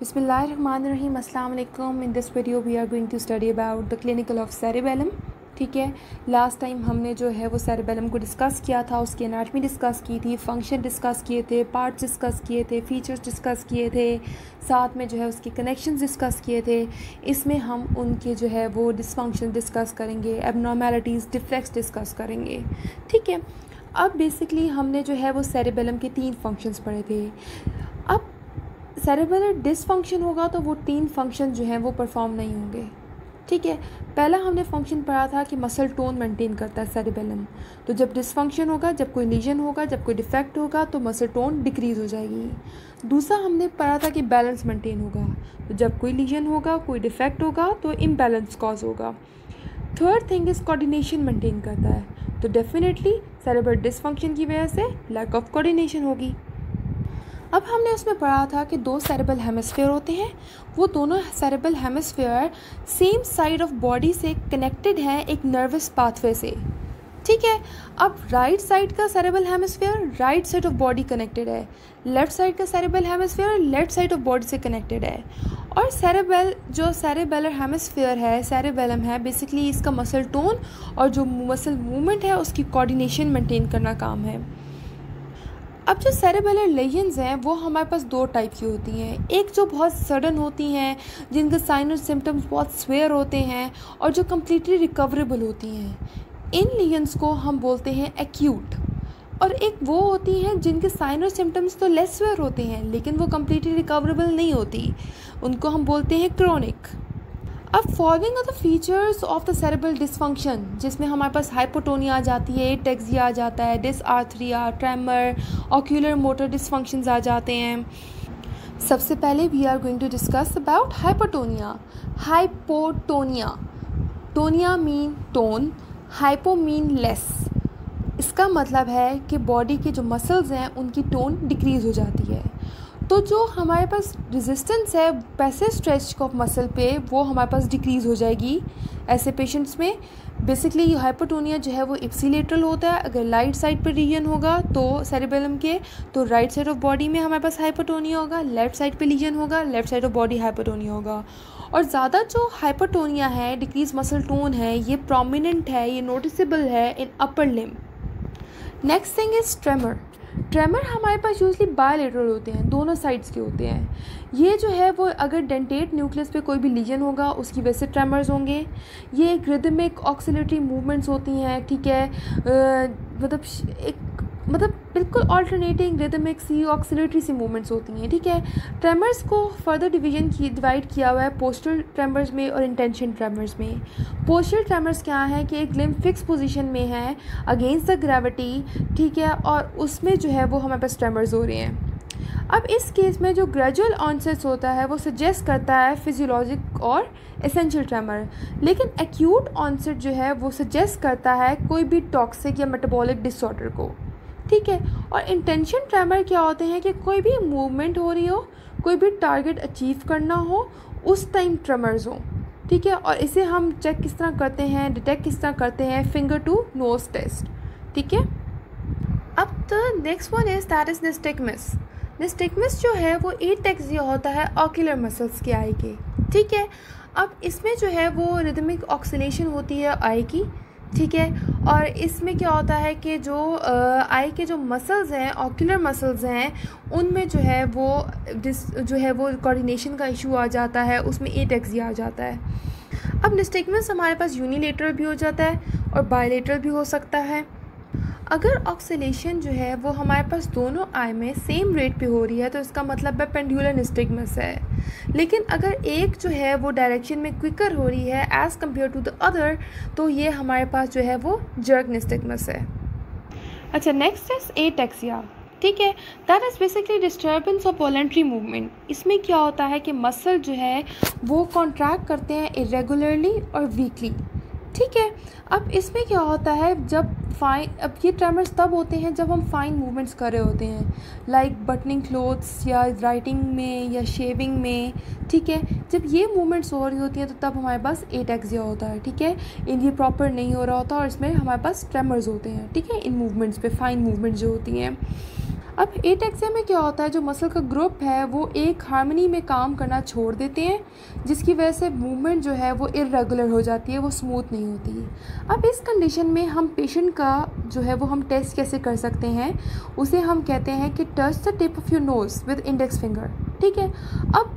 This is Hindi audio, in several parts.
बिस्मिल्लाहिर्रहमानिर्रहीम अस्सलाम वालेकुम। In this video we are going to study about the clinical of cerebellum. ठीक है, लास्ट टाइम हमने जो है वो सेरेबेलम को डिस्कस किया था, उसकी एनाटमी डिस्कस की थी, फंक्शन डिस्कस किए थे, पार्ट्स डिस्कस किए थे, फीचर्स डिस्कस किए थे, साथ में जो है उसके कनेक्शंस डिस्कस किए थे। इसमें हम उनके जो है वो डिसफंक्शन डिस्कस करेंगे, एबनॉर्मेलिटीज़, डिफेक्ट्स डिस्कस करेंगे। ठीक है, अब बेसिकली हमने जो है वो सेरेबेलम के 3 फंक्शंस पढ़े थे। अब सेरेब्रल डिसफंक्शन होगा तो वो 3 फंक्शन जो हैं वो परफॉर्म नहीं होंगे। ठीक है, पहला हमने फंक्शन पढ़ा था कि मसल टोन मेंटेन करता है सेरेबेलम। तो जब डिसफंक्शन होगा, जब कोई लीजन होगा, जब कोई डिफेक्ट होगा तो मसल टोन डिक्रीज़ हो जाएगी। दूसरा हमने पढ़ा था कि बैलेंस मेंटेन होगा। तो जब कोई लीजन होगा, कोई डिफेक्ट होगा तो इम्बैलेंस कॉज होगा। Third thing is coordination maintain करता है। तो डेफिनेटली सेरेब्रल डिसफंक्शन की वजह से लैक ऑफ कोऑर्डिनेशन होगी। अब हमने उसमें पढ़ा था कि 2 सेरेब्रल हेमिस्फीयर होते हैं। वो दोनों cerebral hemisphere same side of body से कनेक्टेड हैं एक नर्वस पाथवे से। ठीक है, अब राइट साइड का cerebral hemisphere right side of body connected है, लेफ्ट साइड का cerebral hemisphere left side of body से कनेक्टेड है। और सेरेबेलर हेमिस्फीयर है, सेरेबेलम है, बेसिकली इसका मसल टोन और जो मसल मूवमेंट है उसकी कोऑर्डिनेशन मेंटेन करना काम है। अब जो सेरेबेलर लेजन्स हैं वो हमारे पास 2 टाइप की होती हैं। एक जो बहुत सडन होती हैं, जिनके साइन और सिम्टम्स बहुत स्वेयर होते हैं और जो कम्प्लीटली रिकवरेबल होती हैं, इन लेजन्स को हम बोलते हैं एक्यूट। और एक वो होती हैं जिनके साइन और सिम्टम्स तो लेस स्वेयर होते हैं लेकिन वो कम्प्लीटली रिकवरेबल नहीं होती, उनको हम बोलते हैं क्रोनिक। अब following are the features of the cerebral dysfunction, जिसमें हमारे पास हाइपोटोनिया आ जाती है, एटेक्सिया आ जाता है, dysarthria, tremor, ocular motor dysfunctions आ जाते हैं। सबसे पहले we are going to discuss about hypotonia. Hypotonia, tonia mean tone, hypo mean less. इसका मतलब है कि बॉडी के जो मसल्स हैं उनकी टोन डिक्रीज़ हो जाती है। तो जो हमारे पास रेजिस्टेंस है पैसिव स्ट्रेच ऑफ मसल पे वो हमारे पास डिक्रीज़ हो जाएगी ऐसे पेशेंट्स में। बेसिकली हाइपोटोनिया जो है वो इप्सिलेटरल होता है। अगर राइट साइड पर रीजन होगा तो सेरेबेलम के, तो राइट साइड ऑफ बॉडी में हमारे पास हाइपोटोनिया होगा, लेफ्ट साइड पे लीजन होगा, left side of body hypotonia होगा। और ज़्यादा जो हाइपोटोनिया है, डिक्रीज मसल टोन है, ये प्रोमिनेंट है, ये नोटिसेबल है in upper limb. Next thing is tremor. Tremor हमारे पास यूजली बायलेटरल होते हैं, दोनों साइड्स के होते हैं। ये जो है वो अगर डेंटेट न्यूक्लियस पे कोई भी लीजन होगा उसकी वजह से ट्रेमर्स होंगे। ये एक रिदमिक ऑक्सिलेटरी मूवमेंट्स होती हैं। ठीक है, मतलब बिल्कुल ऑल्टरनेटिंग रिदमिक सी ऑक्सिलेटरी सी मूवमेंट्स होती हैं। ठीक है, ट्रेमर्स को फर्दर डिवाइड किया हुआ है पोस्टल ट्रेमर्स में और इंटेंशन ट्रेमर्स में। पोस्टल ट्रेमर्स क्या है कि एक लिम्ब फिक्स पोजीशन में है अगेंस्ट द ग्रेविटी। ठीक है, और उसमें जो है वो हमारे पास ट्रेमर्स हो रहे हैं। अब इस केस में जो ग्रेजुअल ऑनसेट होता है वो सजेस्ट करता है फिजियोलॉजिक और एसेंशियल ट्रेमर, लेकिन एक्यूट ऑनसेट जो है वो सजेस्ट करता है कोई भी टॉक्सिक या मेटाबॉलिक डिसऑर्डर को। ठीक है, और इंटेंशन ट्रेमर क्या होते हैं कि कोई भी मूवमेंट हो रही हो, कोई भी टारगेट अचीव करना हो, उस टाइम ट्रेमर्स हो। ठीक है, और इसे हम चेक किस तरह करते हैं, डिटेक्ट किस तरह करते हैं, फिंगर टू नोज टेस्ट। ठीक है, अब the next one is that is nystagmus. Nystagmus जो है वो एटेक्सिया होता है ऑक्यूलर मसल्स के आई के। ठीक है, अब इसमें जो है वो रिदमिक ऑक्सिलेशन होती है आई की। ठीक है, और इसमें क्या होता है कि जो आई के जो मसल्स हैं, ऑक्यूलर मसल्स हैं, उनमें जो है वो कोऑर्डिनेशन का इशू आ जाता है, उसमें एटेक्सिया आ जाता है। अब निस्टिग्मस हमारे पास यूनिलेटरल भी हो जाता है और बायलेटरल भी हो सकता है। अगर ऑक्सिलेशन जो है वो हमारे पास दोनों आई में सेम रेट पे हो रही है तो इसका मतलब है पेंडुलर निस्टिग्मस है। लेकिन अगर एक जो है वो डायरेक्शन में क्विकर हो रही है as compare to the other तो ये हमारे पास जो है वो जर्क निस्टिग्मस है। अच्छा, नेक्स्ट इज एटेक्सिया। ठीक है, that is basically disturbance of voluntary movement. इसमें क्या होता है कि मसल जो है वो कॉन्ट्रैक्ट करते हैं इरेगुलरली और वीकली। ठीक है, अब इसमें क्या होता है अब ये ट्रेमर्स तब होते हैं जब हम फाइन मूवमेंट्स कर रहे होते हैं, लाइक बटनिंग क्लोथ्स या राइटिंग में या शेविंग में। ठीक है, जब ये मूवमेंट्स हो रही होती हैं तो तब हमारे पास एटेक्सिया होता है। ठीक है, ये प्रॉपर नहीं हो रहा होता और इसमें हमारे पास ट्रेमर्स होते हैं। ठीक है, इन मूवमेंट्स पे फाइन मूवमेंट्स जो होती हैं। अब एटैक्सिया में क्या होता है, जो मसल का ग्रुप है वो एक हार्मनी में काम करना छोड़ देते हैं, जिसकी वजह से मूवमेंट जो है वो इर्रेगुलर हो जाती है, वो स्मूथ नहीं होती। अब इस कंडीशन में हम पेशेंट का जो है वो हम टेस्ट कैसे कर सकते हैं, उसे हम कहते हैं कि touch the tip of your nose with index finger. ठीक है। अब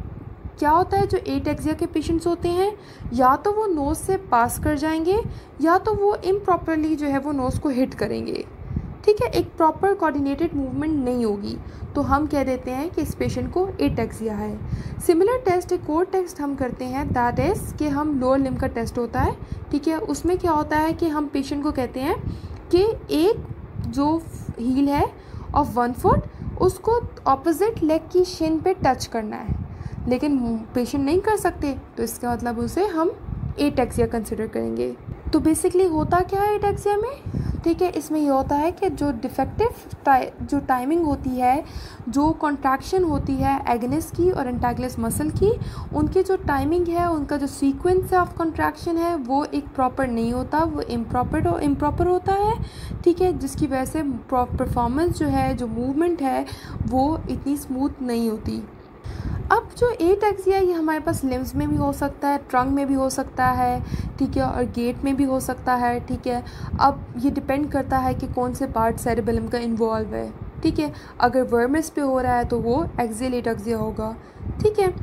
क्या होता है, जो एटैक्सिया के पेशेंट्स होते हैं या तो वो नोज़ से पास कर जाएंगे या तो वो इम्प्रॉपरली जो है वो नोज़ को हिट करेंगे। ठीक है, एक प्रॉपर कोऑर्डिनेटेड मूवमेंट नहीं होगी, तो हम कह देते हैं कि इस पेशेंट को एटैक्सिया है। सिमिलर टेस्ट, एक और टेस्ट हम करते हैं, दैट इज़ कि हम लोअर लिम्ब का टेस्ट होता है। ठीक है, उसमें क्या होता है कि हम पेशेंट को कहते हैं कि एक जो हील है ऑफ 1 फुट उसको ऑपोजिट लेग की शिन पे टच करना है, लेकिन पेशेंट नहीं कर सकते, तो इसका मतलब उसे हम एटैक्सिया कंसिडर करेंगे। तो बेसिकली होता क्या है एटैक्सिया में, ठीक है, इसमें ये होता है कि जो डिफेक्टिव जो टाइमिंग होती है, जो कॉन्ट्रैक्शन होती है एगनिस्ट की और एंटागनिस्ट मसल की, उनकी जो टाइमिंग है, उनका जो सीक्वेंस ऑफ कॉन्ट्रैक्शन है वो एक प्रॉपर नहीं होता, वो इम्प्रॉपर होता है। ठीक है, जिसकी वजह से परफॉर्मेंस जो है, जो मूवमेंट है वो इतनी स्मूथ नहीं होती। अब जो एटैक्सिया ये हमारे पास लिम्स में भी हो सकता है, ट्रंक में भी हो सकता है, ठीक है, और गेट में भी हो सकता है। ठीक है, अब ये डिपेंड करता है कि कौन से पार्ट सेरेबेलम का इन्वॉल्व है। ठीक है, अगर वर्मिस पे हो रहा है तो वो एक्सियल एटैक्सिया होगा। ठीक है,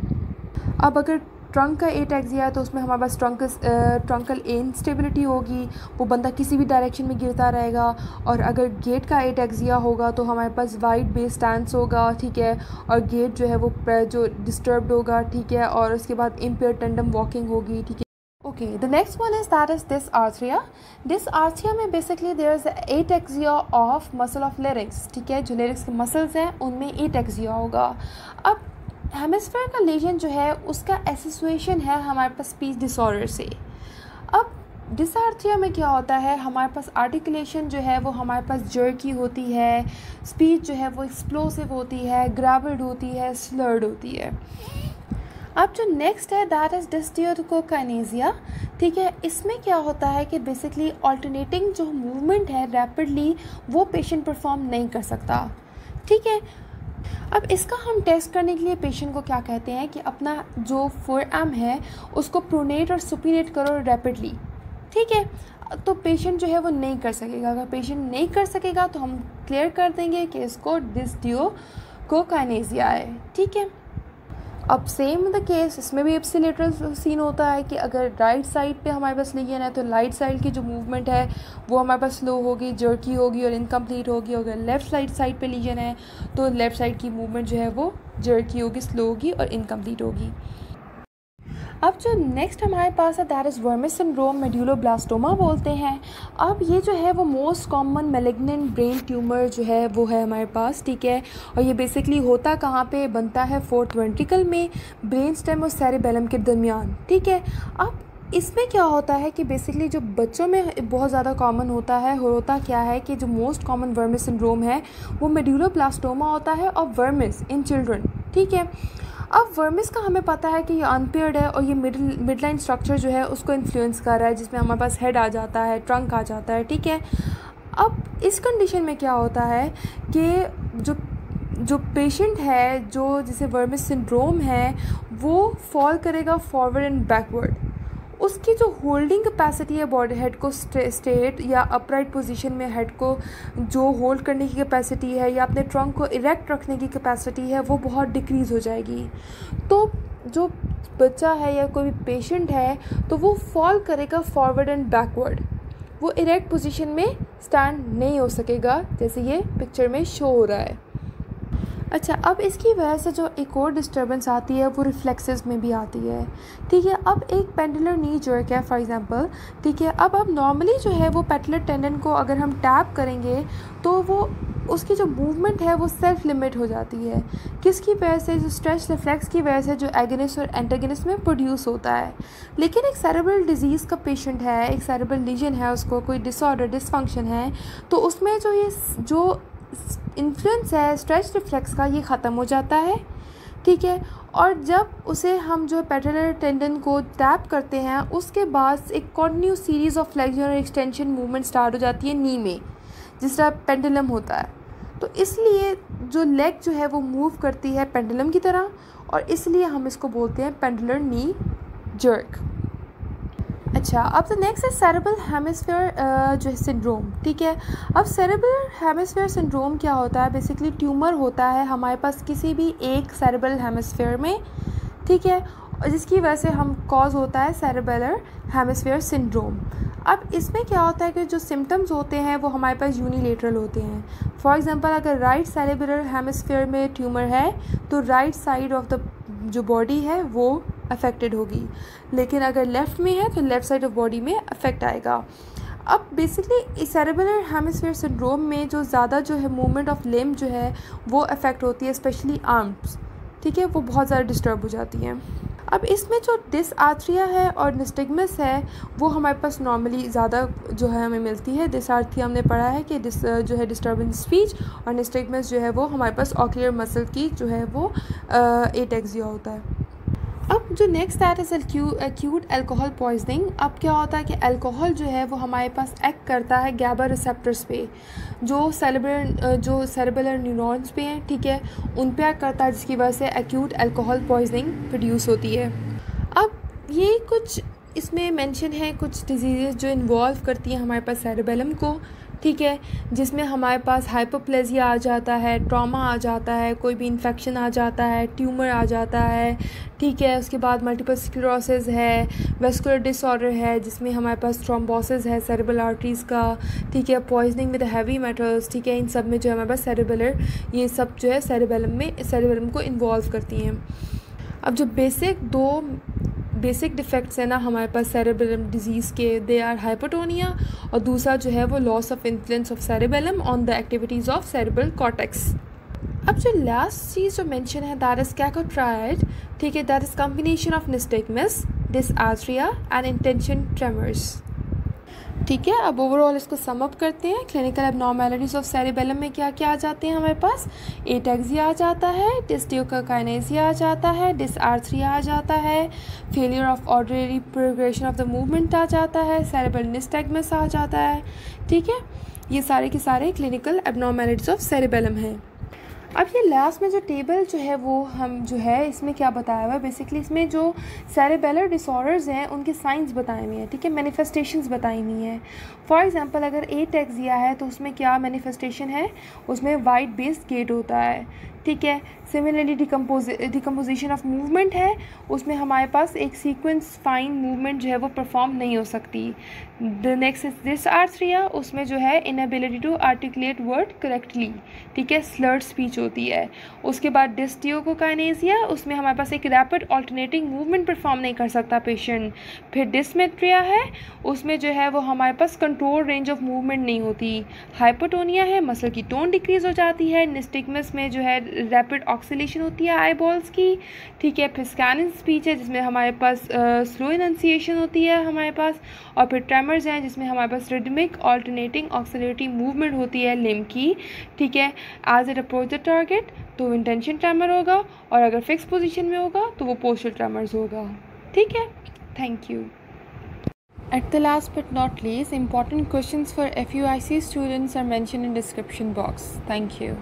अब अगर ट्रंक का एटैक्सिया है तो उसमें हमारे पास ट्रंकल इनस्टेबिलिटी होगी, वो बंदा किसी भी डायरेक्शन में गिरता रहेगा। और अगर गेट का एटैक्सिया होगा तो हमारे पास वाइड बेस स्टैंस होगा। ठीक है, और गेट जो है वो जो डिस्टर्ब्ड होगा। ठीक है, और उसके बाद इम्पेयर टेंडम वॉकिंग होगी। ठीक है, okay, the next one is that is dysarthria. Dysarthria में basically there is ataxia of muscle of larynx. ठीक है, जो लेरिक्स के मसल्स हैं उनमें एटैक्सिया होगा। अब हेमिस्फेयर का लेजन जो है उसका एसोसिएशन है हमारे पास स्पीच डिसऑर्डर से। अब डिसआर्थरिया में क्या होता है, हमारे पास आर्टिकुलेशन जो है वो हमारे पास जर्की होती है, स्पीच जो है वो एक्सप्लोसिव होती है, ग्रावल्ड होती है, स्लर्ड होती है। अब जो नेक्स्ट है दैट इज़ डिस्टियोकोकाइनेसिया। ठीक है, इसमें क्या होता है कि बेसिकली ऑल्टरनेटिंग जो मूवमेंट है रैपिडली वो पेशेंट परफॉर्म नहीं कर सकता। ठीक है, अब इसका हम टेस्ट करने के लिए पेशेंट को क्या कहते हैं कि अपना जो फोरआर्म है उसको प्रोनेट और सुपिनेट करो रैपिडली। ठीक है, तो पेशेंट जो है वो नहीं कर सकेगा। अगर पेशेंट नहीं कर सकेगा तो हम क्लियर कर देंगे कि इसको डिस्टियोकोकाइनेसिया है। ठीक है, अब सेम द केस इसमें भी इप्सिलेटरल सीन होता है कि अगर राइट साइड पे हमारे पास लीजन है तो राइट साइड की जो मूवमेंट है वो हमारे पास स्लो होगी, जर्की होगी और इनकम्प्लीट होगी। अगर लेफ़्ट साइड पे लीजन है तो लेफ़्ट साइड की मूवमेंट जो है वो जर्की होगी, स्लो होगी और इनकम्प्लीट होगी। अब जो नेक्स्ट हमारे पास है दैट इज़ वर्मिस सिंड्रोम, मेड्यूलोब्लास्टोमा बोलते हैं। अब ये जो है वो most common malignant brain tumour जो है वो है हमारे पास। ठीक है, और ये बेसिकली होता कहाँ पे बनता है, फोर्थ वेंट्रिकल में, ब्रेन स्टेम और सेरेबेलम के दरमियान। ठीक है, अब इसमें क्या होता है कि बेसिकली जो बच्चों में बहुत ज़्यादा कॉमन होता है, होता क्या है कि जो मोस्ट कॉमन वर्मिस सिंड्रोम है वो मेड्यूलोब्लास्टोमा होता है और वर्मिस इन चिल्ड्रन। ठीक है, अब वर्मिस का हमें पता है कि ये अनपेयर्ड है और ये मिड लाइन स्ट्रक्चर जो है उसको इन्फ्लुएंस कर रहा है, जिसमें हमारे पास हेड आ जाता है, ट्रंक आ जाता है। ठीक है, अब इस कंडीशन में क्या होता है कि जो पेशेंट है जो जिसे वर्मिस सिंड्रोम है वो फॉल करेगा फॉरवर्ड एंड बैकवर्ड। उसकी जो होल्डिंग कैपेसिटी है बॉडी हेड को स्ट्रेट या अपराइट पोजीशन में हेड को जो होल्ड करने की कैपेसिटी है या अपने ट्रंक को इरेक्ट रखने की कैपेसिटी है वो बहुत डिक्रीज़ हो जाएगी। तो जो बच्चा है या कोई पेशेंट है तो वो फॉल करेगा फॉरवर्ड एंड बैकवर्ड, वो इरेक्ट पोजीशन में स्टैंड नहीं हो सकेगा, जैसे ये पिक्चर में शो हो रहा है। अच्छा, अब इसकी वजह से जो एक और डिस्टर्बेंस आती है वो रिफ्लेक्सेस में भी आती है। ठीक है, अब एक पेंडुलर नी जर्क है फॉर एग्जांपल। ठीक है, अब नॉर्मली जो है वो पेटलर टेंडन को अगर हम टैप करेंगे तो वो उसकी जो मूवमेंट है वो सेल्फ लिमिट हो जाती है। किसकी वजह से, जो स्ट्रेच रिफ्लेक्स की वजह से जो एगनिस्ट और एंटागनिस्ट में प्रोड्यूस होता है। लेकिन एक सेरेब्रल डिजीज़ का पेशेंट है, एक सेरेब्रल लीजन है, उसको कोई डिसऑर्डर डिसफंक्शन है, तो उसमें जो इन्फ्लुएंस है स्ट्रेच रिफ्लेक्स का ये ख़त्म हो जाता है। ठीक है, और जब उसे हम जो पेटलर टेंडन को टैप करते हैं उसके बाद एक कॉन्टिन्यूस सीरीज़ ऑफ फ्लेक्शन और एक्सटेंशन मूवमेंट स्टार्ट हो जाती है नी में, जिस तरह पेंडुलम होता है। तो इसलिए जो लेग जो है वो मूव करती है पेंडुलम की तरह, और इसलिए हम इसको बोलते हैं पेंडुलर नी जर्क। अच्छा, अब द नेक्स्ट है सेरेब्रल हेमिस्फीयर जो है सिंड्रोम। ठीक है, अब सेरेब्रल हेमिस्फीयर सिंड्रोम क्या होता है? बेसिकली ट्यूमर होता है हमारे पास किसी भी एक सेरेब्रल हेमिस्फीयर में, ठीक है, और जिसकी वजह से हम कॉज होता है सेरेब्रल हेमिस्फीयर सिंड्रोम। अब इसमें क्या होता है कि जो सिम्टम्स होते हैं वो हमारे पास यूनिलेटरल होते हैं। फॉर एग्जांपल, अगर राइट सेरेब्रल हेमिस्फीयर में ट्यूमर है तो राइट साइड ऑफ द जो बॉडी है वो अफेक्टेड होगी, लेकिन अगर लेफ़्ट में है तो लेफ़्ट साइड ऑफ बॉडी में अफेक्ट आएगा। अब बेसिकली सेरेब्रल हेमिस्फीयर सिंड्रोम में जो ज़्यादा जो है मूवमेंट ऑफ लिम्ब जो है वो अफेक्ट होती है, स्पेशली आर्म्स, ठीक है, वो बहुत ज़्यादा डिस्टर्ब हो जाती हैं। अब इसमें जो डिसआर्थरिया है और निस्टिग्मस है वो हमारे पास नॉर्मली ज़्यादा जो है हमें मिलती है। डिसआर्थरिया हमने पढ़ा है कि जो है डिस्टर्बेंस स्पीच, और निस्टिग्मस जो है वो हमारे पास ऑक्यूलर मसल की जो है वो एटेक्सिया होता है। अब जो next that is acute alcohol poisoning. अब क्या होता है कि अल्कोहल जो है वो हमारे पास एक्ट करता है गैबा रिसेप्टर्स पे जो सेरेब्रल न्यूरॉन्स पे हैं, ठीक है, उन पे एक्ट करता है, जिसकी वजह से एक्यूट अल्कोहल पॉइजनिंग प्रोड्यूस होती है। अब ये कुछ इसमें मेंशन है कुछ डिजीज़ जो इन्वॉल्व करती हैं हमारे पास सेरेबेलम को, ठीक है, जिसमें हमारे पास हाइपोप्लेजिया आ जाता है, ट्रॉमा आ जाता है, कोई भी इन्फेक्शन आ जाता है, ट्यूमर आ जाता है, ठीक है, उसके बाद मल्टीपल स्क्लेरोसिस है, वेस्कुलर डिसऑर्डर है जिसमें हमारे पास थ्रोम्बोसिस है सेरेब्रल आर्टरीज़ का, ठीक है, पॉइजनिंग विद हैवी मेटल्स, ठीक है, इन सब में जो है हमारे पास सेरेब्रल ये सब जो है सेरेबेलम को इन्वॉल्व करती हैं। अब जो बेसिक डिफेक्ट्स है ना हमारे पास सेरेब्रल डिजीज़ के, दे आर हाइपोटोनिया, और दूसरा जो है वो loss of influence of cerebellum on the activities of cerebral cortex. अब जो लास्ट चीज़ जो मेंशन है दैट इज़ कैकोट्रायड, ठीक है, that is combination of nystagmus, dysarthria and intention tremors. ठीक है, अब ओवरऑल इसको सम अप करते हैं। क्लिनिकल एबनॉर्मेलिटीज़ ऑफ सेरेबेलम में क्या क्या आ जाते हैं हमारे पास? एटेक्सिया आ जाता है, डिस्ट्यूकोकाइनेसिया आ जाता है, डिसआर्थरिया आ जाता है, failure of ordinary progression of the movement आ जाता है, सेरेब्रल निस्टैग्मस आ जाता है। ठीक है, ये सारे के सारे क्लिनिकल एबनॉर्मेलिटीज़ ऑफ सेरेबेलम हैं। अब ये लास्ट में जो टेबल जो है वो हम जो है इसमें क्या बताया हुआ है, बेसिकली इसमें जो सेरेबेलर डिसऑर्डर्स हैं उनके साइंस बताए हुए हैं, ठीक है, मैनिफेस्टेशंस बताई हुई हैं। फॉर एग्जांपल, अगर एटेक्सिया है तो उसमें क्या मैनिफेस्टेशन है? उसमें वाइट बेस्ड गेट होता है, ठीक है। सिमिलरली डिकम्पोजिशन ऑफ मूवमेंट है, उसमें हमारे पास एक सीक्वेंस फाइन मूवमेंट जो है वो परफॉर्म नहीं हो सकती। द नेक्स्ट इज डिसआर्थरिया, उसमें जो है inability to articulate word correctly, ठीक है, स्लर्ड स्पीच होती है। उसके बाद डिस्ट्यूकोकाइनेसिया, उसमें हमारे पास एक रैपिड ऑल्टरनेटिंग मूवमेंट परफॉर्म नहीं कर सकता पेशेंट। फिर डिसमेट्रिया है, उसमें जो है वो हमारे पास कंट्रोल रेंज ऑफ मूवमेंट नहीं होती। हाइपोटोनिया है, मसल की टोन डिक्रीज हो जाती है। निस्टिग्मस में जो है रैपिड ऑक्सीलेशन होती है आई बॉल्स की, ठीक है। फिर स्कैनिंग स्पीच है जिसमें हमारे पास स्लो इनंसिएशन होती है हमारे पास। और फिर ट्रेमर्स हैं जिसमें हमारे पास रिदमिक ऑल्टरनेटिंग ऑक्सीलेटिंग मूवमेंट होती है लिम्ब की, ठीक है। As it approach the target तो इंटेंशन ट्रेमर होगा, और अगर फिक्स पोजीशन में होगा तो वो पोस्चर ट्रेमर्स होगा, ठीक है। Thank you. At the last but not least, important questions for FUIC students are mentioned in description box. Thank you.